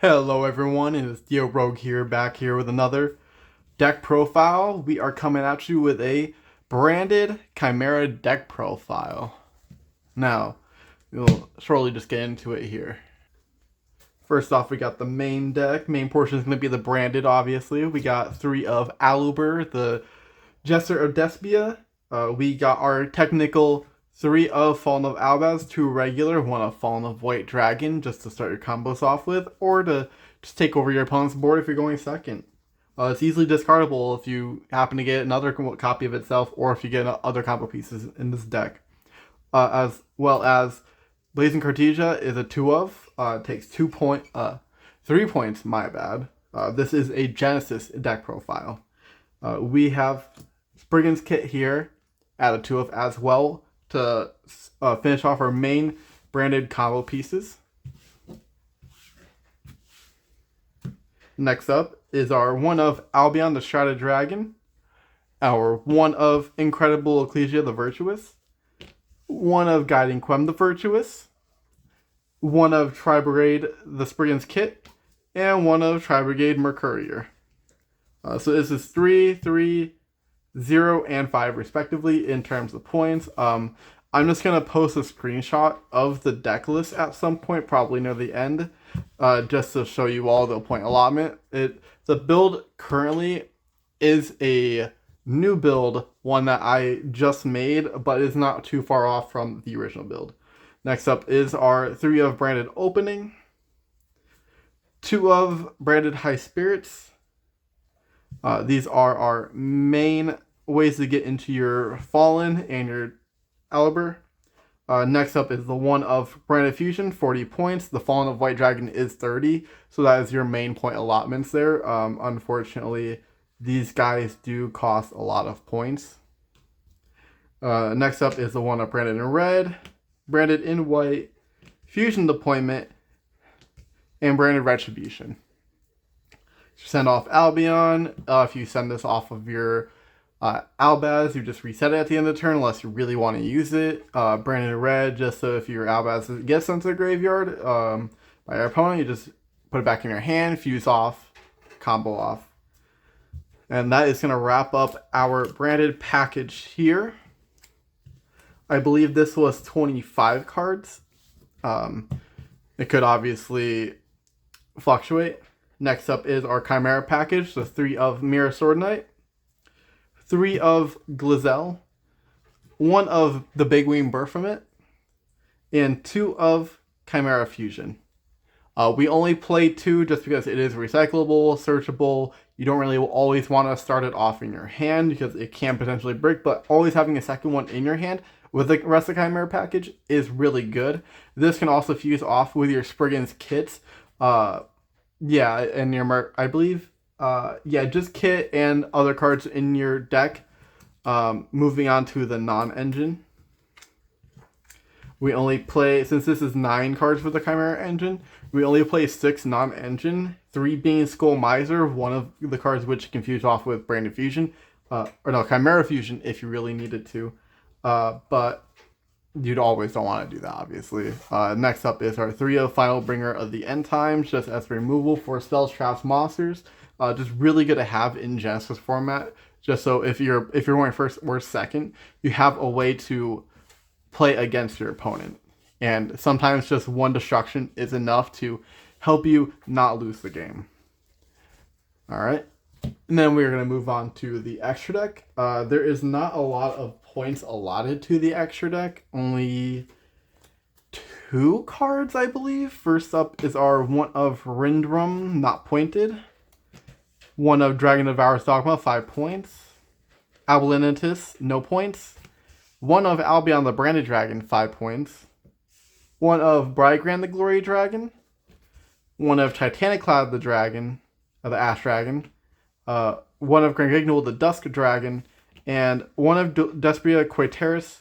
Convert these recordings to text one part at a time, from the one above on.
Hello everyone, it's Yugioh here, back here with another deck profile. We are coming at you with a branded Chimera deck profile. Now, we'll shortly just get into it here. First off, we got the main deck. Main portion is going to be the branded, obviously. We got 3 of Aluber, the Jester of Despia. We got our technical 3 of Fallen of Albaz, 2 regular, 1 of Fallen of White Dragon, just to start your combos off with, or to just take over your opponent's board if you're going second. It's easily discardable if you happen to get another copy of itself, or if you get other combo pieces in this deck. As well as Blazing Cartesia is a 2 of, takes 3 points, my bad. This is a Genesis deck profile. We have Spriggan's Kit here at a 2 of as well to finish off our main branded combo pieces. Next up is our 1 of Albion the Shrouded Dragon, our 1 of Incredible Ecclesia the Virtuous, 1 of Guiding Quem the Virtuous, 1 of Tri-Brigade the Spriggan's Kit, and 1 of Tri-Brigade Mercurier. So this is 3, 3, 0, and 5 respectively in terms of points. I'm just going to post a screenshot of the deck list at some point, probably near the end, just to show you all the point allotment. The build currently is a new build, one that I just made, but is not too far off from the original build. Next up is our 3 of Branded Opening, 2 of Branded High Spirits. These are our main ways to get into your Fallen and your Aluber. Next up is the 1 of Branded Fusion, 40 points. The Fallen of White Dragon is 30, so that is your main point allotments there. Unfortunately, these guys do cost a lot of points. Next up is the 1 of Branded in Red, Branded in White, Fusion Deployment, and Branded Retribution. Send off Albion. If you send this off of your Albaz, you just reset it at the end of the turn unless you really want to use it. Branded Red, just so if your Albaz gets sent to the graveyard by your opponent, you just put it back in your hand, fuse off, combo off. And that is going to wrap up our branded package here. I believe this was 25 cards. It could obviously fluctuate. Next up is our Chimera package, so 3 of Mirror Sword Knight, 3 of Glizel, 1 of the Big Wing Baphomet, and 2 of Chimera Fusion. We only play 2 just because it is recyclable, searchable. You don't really always want to start it off in your hand because it can potentially break, but always having a second one in your hand with the rest of the Chimera package is really good. This can also fuse off with your Spriggan's Kits. Yeah, and your I believe, just Kit and other cards in your deck. Moving on to the non-engine. We only play, since this is 9 cards for the Chimera engine, we only play 6 non-engine, 3 being Skull Miser, 1 of the cards which can fuse off with Branded Fusion, Chimera Fusion if you really needed to, but you'd always don't want to do that, obviously. Next up is our 3 of Final Bringer of the End Times, just as removal for spells, traps, monsters. Just really good to have in Genesys format, just so if you're going first or second, you have a way to play against your opponent. And sometimes just 1 destruction is enough to help you not lose the game. Alright. And then we're going to move on to the extra deck. There is not a lot of points allotted to the extra deck. Only 2 cards, I believe. First up is our 1 of Rindrum, not pointed. 1 of Dragon Devourer's Dogma, 5 points. Abolinitus, no points. 1 of Albion the Branded Dragon, 5 points. 1 of Brygran the Glory Dragon. 1 of Titanic Cloud the Dragon, the Ash Dragon. 1 of Grangignol the Dusk Dragon, and 1 of Despia Quateris,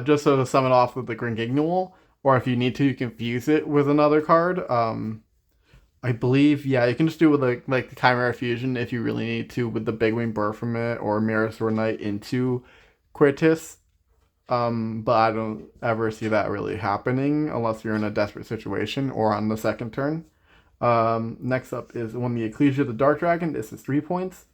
just so to summon off with the Grangignol, or if you need to, you can fuse it with another card. I believe, you can just do it with like the Chimera Fusion if you really need to, with the Big Wing Baphomet or Mirror Sword Knight into Quateris. But I don't ever see that really happening unless you're in a desperate situation or on the second turn. Next up is one the Ecclesia of the Dark Dragon. This is 3 points.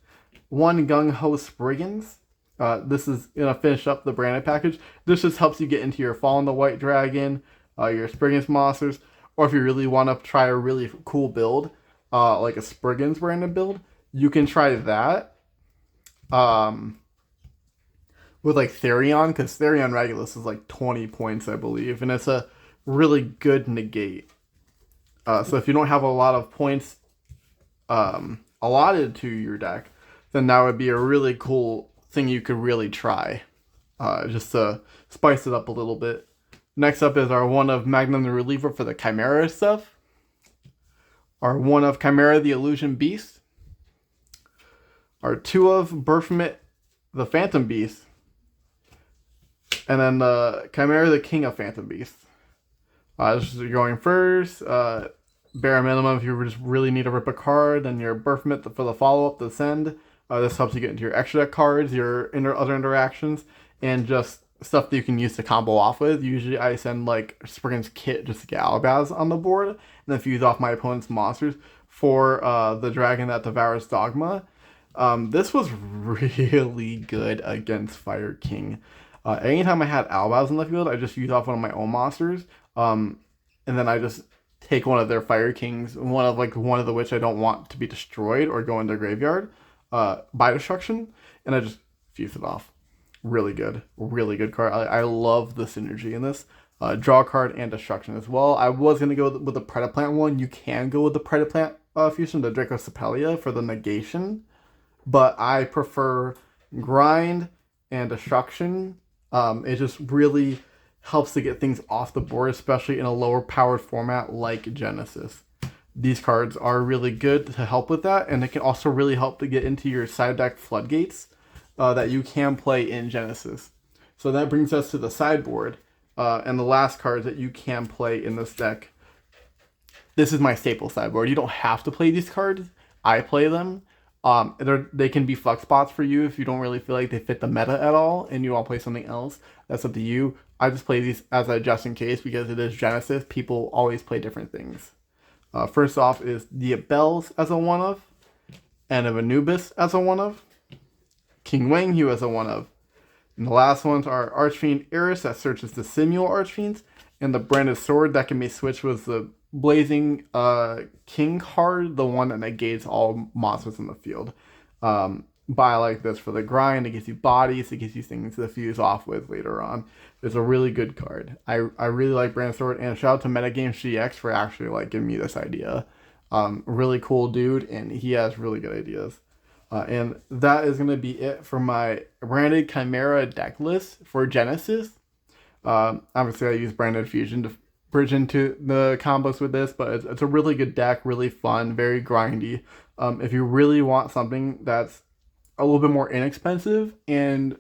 1 Gung Ho Spriggans. This is gonna finish up the branded package. This just helps you get into your Fall on the White Dragon, your Spriggans monsters, or if you really want to try a really cool build, like a Spriggans branded build, you can try that. With like Therion, because Therion Regulus is like 20 points, I believe, and it's a really good negate. So if you don't have a lot of points allotted to your deck, then that would be a really cool thing you could really try, just to spice it up a little bit. Next up is our 1 of Magnum the Reliever for the Chimera stuff. Our 1 of Chimera the Illusion Beast. Our 2 of Berfmet the Phantom Beast. And then the Chimera the King of Phantom Beasts. This is going first. Bare minimum, if you just really need to rip a card, then your Berfmet for the follow-up, the send. This helps you get into your extra deck cards, your other interactions, and just stuff that you can use to combo off with. Usually I send like Spriggan's Kit just to get Albaz on the board, and then fuse off my opponent's monsters for the dragon that devours Dogma. This was really good against Fire King. Anytime I had Albaz in the field, I just use off one of my own monsters, and then I just take one of their Fire Kings, one of the which I don't want to be destroyed or go in their graveyard by destruction, and I just fuse it off. Really good card. I love the synergy in this. Draw card and destruction as well. I was going to go with the Predaplant one. You can go with the Predaplant fusion, the Dracosepelia, for the negation, but I prefer grind and destruction. It just really helps to get things off the board, especially in a lower powered format like Genesis. These cards are really good to help with that, and it can also really help to get into your side deck floodgates that you can play in Genesis. So that brings us to the sideboard, and the last cards that you can play in this deck. This is my staple sideboard. You don't have to play these cards. I play them. They can be flex spots for you if you don't really feel like they fit the meta at all and you want to play something else. That's up to you. I just play these as a just in case because it is Genesis. People always play different things. First off is the Bells as a 1-of, and of Anubis as a 1-of, King Wanghu as a 1-of. And the last ones are Archfiend Eris that searches the Simul Archfiends, and the Branded Sword that can be switched with the Blazing King card, the one that negates all monsters in the field. But I like this for the grind. It gives you bodies, it gives you things to fuse off with later on. It's a really good card. I really like Branded Sword, and shout out to Metagames GX for actually giving me this idea. Really cool dude, and he has really good ideas. And that is going to be it for my branded Chimera deck list for Genesis. Obviously I use Branded Fusion to bridge into the combos with this, but it's a really good deck, really fun, very grindy. If you really want something that's a little bit more inexpensive and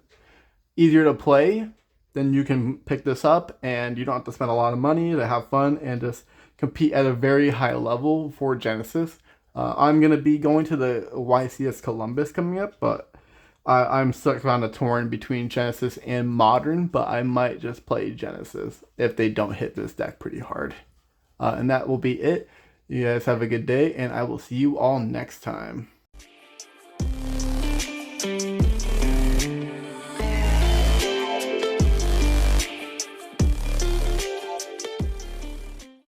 easier to play, then you can pick this up and you don't have to spend a lot of money to have fun and just compete at a very high level for Genesis. I'm going to be going to the YCS Columbus coming up, but I'm stuck on a torn between Genesis and Modern, but I might just play Genesis if they don't hit this deck pretty hard. And that will be it. You guys have a good day, and I will see you all next time.